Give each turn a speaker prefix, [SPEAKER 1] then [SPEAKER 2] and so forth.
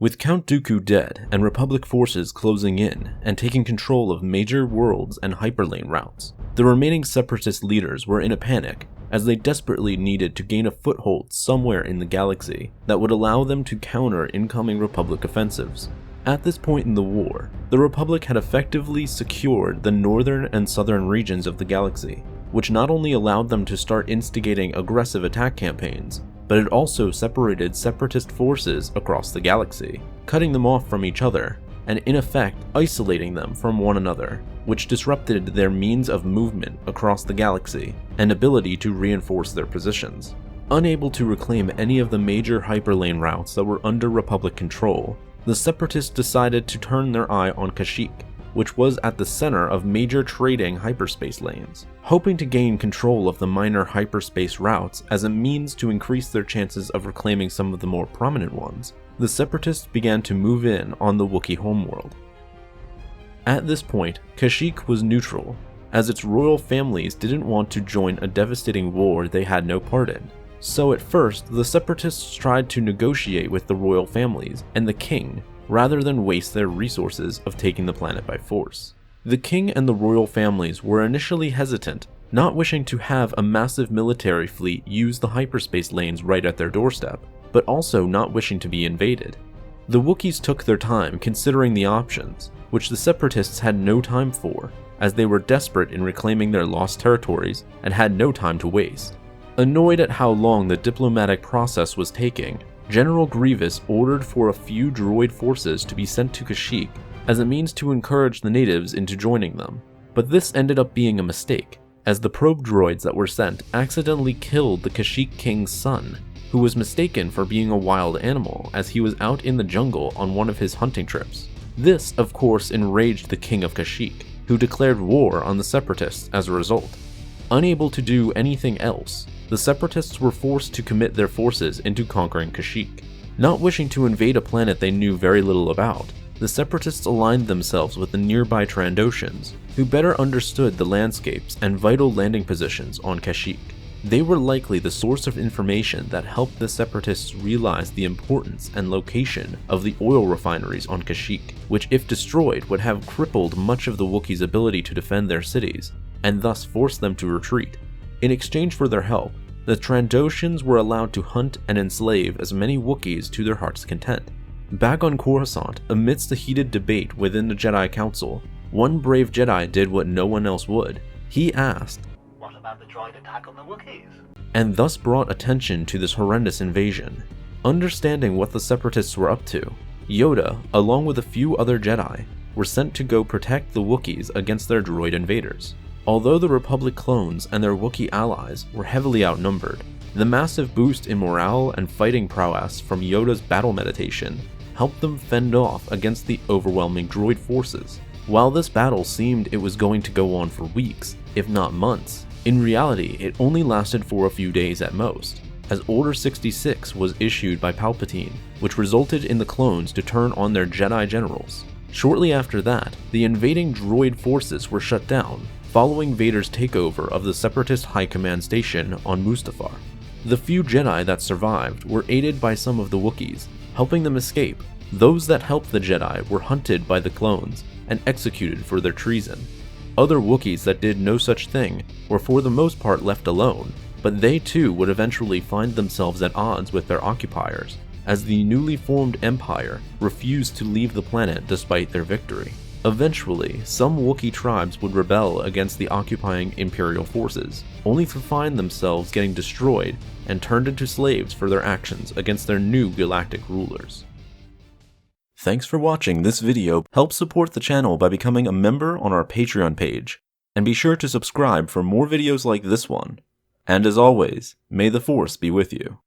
[SPEAKER 1] With Count Dooku dead and Republic forces closing in and taking control of major worlds and hyperlane routes, the remaining Separatist leaders were in a panic as they desperately needed to gain a foothold somewhere in the galaxy that would allow them to counter incoming Republic offensives. At this point in the war, the Republic had effectively secured the northern and southern regions of the galaxy, which not only allowed them to start instigating aggressive attack campaigns, but it also separated Separatist forces across the galaxy, cutting them off from each other, and in effect isolating them from one another, which disrupted their means of movement across the galaxy and ability to reinforce their positions. Unable to reclaim any of the major hyperlane routes that were under Republic control, the Separatists decided to turn their eye on Kashyyyk, which was at the center of major trading hyperspace lanes. Hoping to gain control of the minor hyperspace routes as a means to increase their chances of reclaiming some of the more prominent ones, the Separatists began to move in on the Wookiee homeworld. At this point, Kashyyyk was neutral, as its royal families didn't want to join a devastating war they had no part in. So at first, the Separatists tried to negotiate with the royal families and the king, rather than waste their resources of taking the planet by force. The king and the royal families were initially hesitant, not wishing to have a massive military fleet use the hyperspace lanes right at their doorstep, but also not wishing to be invaded. The Wookiees took their time considering the options, which the Separatists had no time for, as they were desperate in reclaiming their lost territories and had no time to waste. Annoyed at how long the diplomatic process was taking, General Grievous ordered for a few droid forces to be sent to Kashyyyk as a means to encourage the natives into joining them. But this ended up being a mistake, as the probe droids that were sent accidentally killed the Kashyyyk king's son, who was mistaken for being a wild animal as he was out in the jungle on one of his hunting trips. This, of course, enraged the king of Kashyyyk, who declared war on the Separatists as a result. Unable to do anything else, the Separatists were forced to commit their forces into conquering Kashyyyk. Not wishing to invade a planet they knew very little about, the Separatists aligned themselves with the nearby Trandoshans, who better understood the landscapes and vital landing positions on Kashyyyk. They were likely the source of information that helped the Separatists realize the importance and location of the oil refineries on Kashyyyk, which if destroyed would have crippled much of the Wookiees' ability to defend their cities, and thus force them to retreat. In exchange for their help, the Trandoshans were allowed to hunt and enslave as many Wookiees to their heart's content. Back on Coruscant, amidst the heated debate within the Jedi Council, one brave Jedi did what no one else would. He asked,
[SPEAKER 2] "What about the droid attack on the Wookiees?"
[SPEAKER 1] and thus brought attention to this horrendous invasion. Understanding what the Separatists were up to, Yoda, along with a few other Jedi, were sent to go protect the Wookiees against their droid invaders. Although the Republic clones and their Wookiee allies were heavily outnumbered, the massive boost in morale and fighting prowess from Yoda's battle meditation helped them fend off against the overwhelming droid forces. While this battle seemed it was going to go on for weeks, if not months, in reality it only lasted for a few days at most, as Order 66 was issued by Palpatine, which resulted in the clones to turn on their Jedi generals. Shortly after that, the invading droid forces were shut down, following Vader's takeover of the Separatist High Command Station on Mustafar. The few Jedi that survived were aided by some of the Wookiees, helping them escape. Those that helped the Jedi were hunted by the clones and executed for their treason. Other Wookiees that did no such thing were for the most part left alone, but they too would eventually find themselves at odds with their occupiers, as the newly formed Empire refused to leave the planet despite their victory. Eventually, some Wookiee tribes would rebel against the occupying Imperial forces, only to find themselves getting destroyed and turned into slaves for their actions against their new galactic rulers. Thanks for watching this video. Help support the channel by becoming a member on our Patreon page, and be sure to subscribe for more videos like this one. And as always, may the Force be with you.